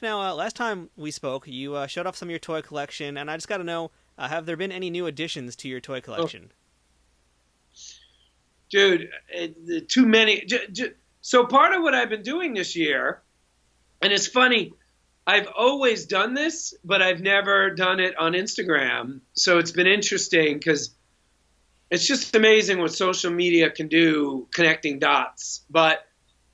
Now, last time we spoke, you showed off some of your toy collection, and I just got to know, have there been any new additions to your toy Oh, collection? dude, too many. So part of what I've been doing this year, and it's funny, I've always done this, but I've never done it on Instagram. So it's been interesting because it's just amazing what social media can do connecting dots. But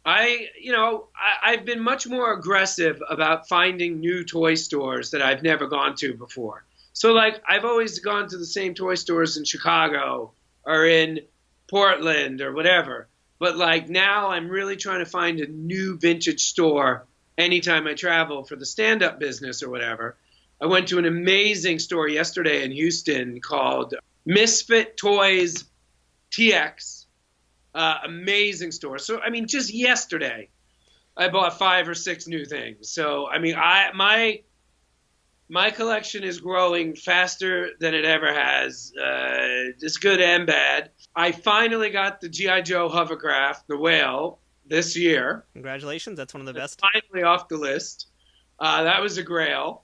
I've been much more aggressive about finding new toy stores that I've never gone to before. So, like, I've always gone to the same toy stores in Chicago or in Portland or whatever. But, like, now I'm really trying to find a new vintage store anytime I travel for the stand up business or whatever. I went to an amazing store yesterday in Houston called Misfit Toys TX. Amazing store. So I mean, just yesterday, I bought 5 or 6 new things. So I mean, my collection is growing faster than it ever has. It's good and bad. I finally got the GI Joe hovercraft, the whale, this year. Congratulations, that's one of the It's best. finally off the list. That was a grail.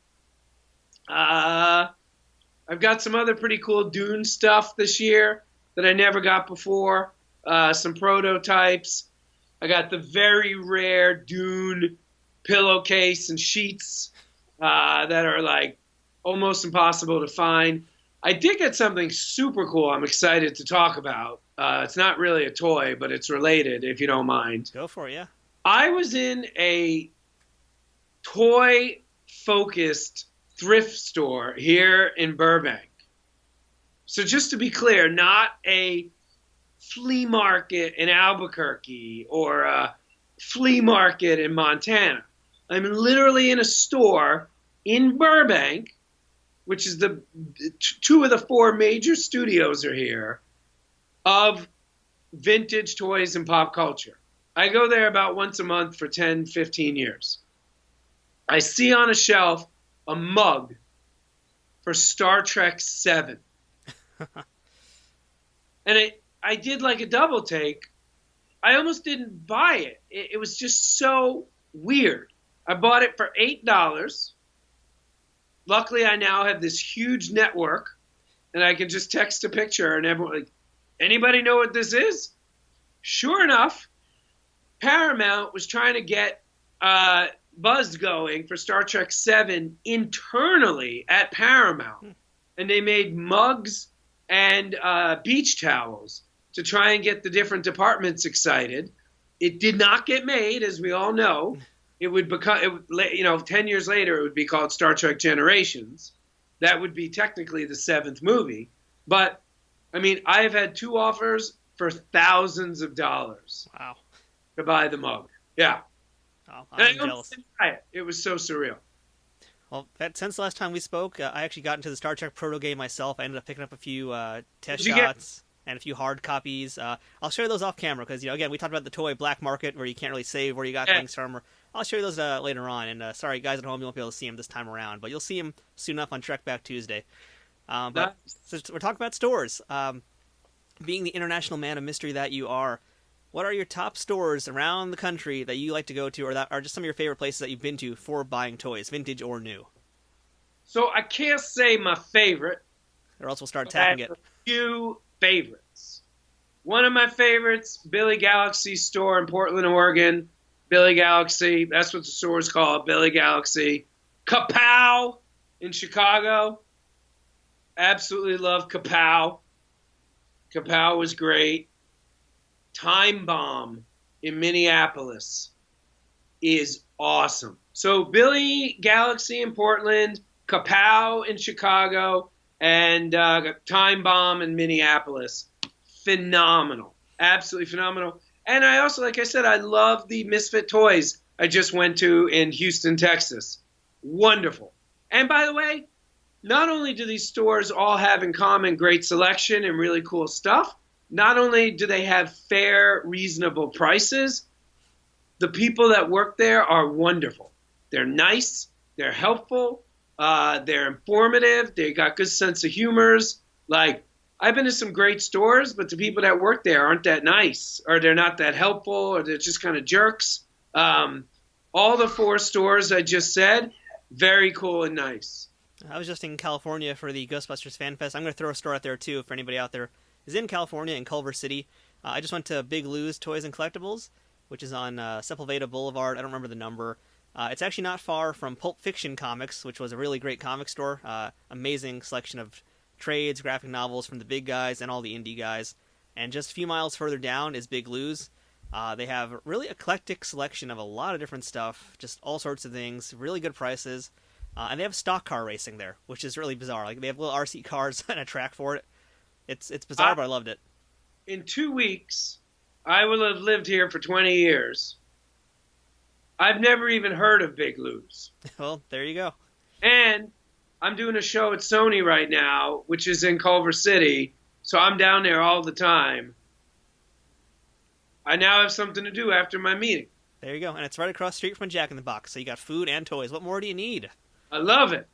Uh, I've got some other pretty cool Dune stuff this year that I never got before. Some prototypes. I got the very rare Dune pillowcase and sheets that are like almost impossible to find. I did get something super cool I'm excited to talk about. It's not really a toy, but it's related, if you don't mind. Go for it, yeah. I was in a toy focused thrift store here in Burbank. So, just to be clear, not a flea market in Albuquerque or a flea market in Montana. I'm literally in a store in Burbank, which is the two of the four major studios are here of vintage toys and pop culture. I go there about once a month for 10, 15 years. I see on a shelf a mug for Star Trek 7. And I did like a double take. I almost didn't buy it. It was just so weird. I bought it for $8. Luckily, I now have this huge network, and I can just text a picture, and everyone like, anybody know what this is? Sure enough, Paramount was trying to get buzz going for Star Trek 7 internally at Paramount. And they made mugs and beach towels to try and get the different departments excited. It did not get made, as we all know. It would become, 10 years later, it would be called Star Trek Generations. That would be technically the seventh movie. But, I mean, I have had 2 offers for thousands of dollars Wow. to buy the mug. Yeah. Oh, And I I'm almost jealous. didn't buy it. It was so surreal. Well, since the last time we spoke, I actually got into the Star Trek proto game myself. I ended up picking up a few test What'd you get? shots and a few hard copies. I'll show you those off camera because, again, we talked about the toy black market where you can't really save where you got Yeah. things from. I'll show you those later on. And sorry, guys at home, you won't be able to see them this time around, but you'll see them soon enough on Trek Back Tuesday. But Nice. since we're talking about stores, being the international man of mystery that you are, what are your top stores around the country that you like to go to, or that are just some of your favorite places that you've been to for buying toys, vintage or new? So I can't say my favorite, Or else we'll start but I tapping have it. a few favorites. One of my favorites, Billy Galaxy store in Portland, Oregon. Billy Galaxy, that's what the store is called, Billy Galaxy. Kapow in Chicago. Absolutely love Kapow. Kapow was great. Time Bomb in Minneapolis is awesome. So Billy Galaxy in Portland, Kapow in Chicago, and Time Bomb in Minneapolis. Phenomenal. Absolutely phenomenal. And I also, like I said, I love the Misfit Toys I just went to in Houston, Texas. Wonderful. And by the way, not only do these stores all have in common great selection and really cool stuff, not only do they have fair, reasonable prices, the people that work there are wonderful. They're nice, they're helpful, they're informative, they got good sense of humors. Like, I've been to some great stores, but the people that work there aren't that nice, or they're not that helpful, or they're just kind of jerks. All the 4 stores I just said, very cool and nice. I was just in California for the Ghostbusters Fan Fest. I'm going to throw a store out there too for anybody out there is in California in Culver City. I just went to Big Lou's Toys and Collectibles, which is on Sepulveda Boulevard. I don't remember the number. It's actually not far from Pulp Fiction Comics, which was a really great comic store. Amazing selection of trades, graphic novels from the big guys and all the indie guys. And just a few miles further down is Big Lou's. They have a really eclectic selection of a lot of different stuff, just all sorts of things, really good prices. And they have stock car racing there, which is really bizarre. Like they have little RC cars and a track for it. It's bizarre, but I loved it. In 2 weeks, I will have lived here for 20 years. I've never even heard of Big Lou's. Well, there you go. And I'm doing a show at Sony right now, which is in Culver City, so I'm down there all the time. I now have something to do after my meeting. There you go. And it's right across the street from a Jack in the Box, so you got food and toys. What more do you need? I love it.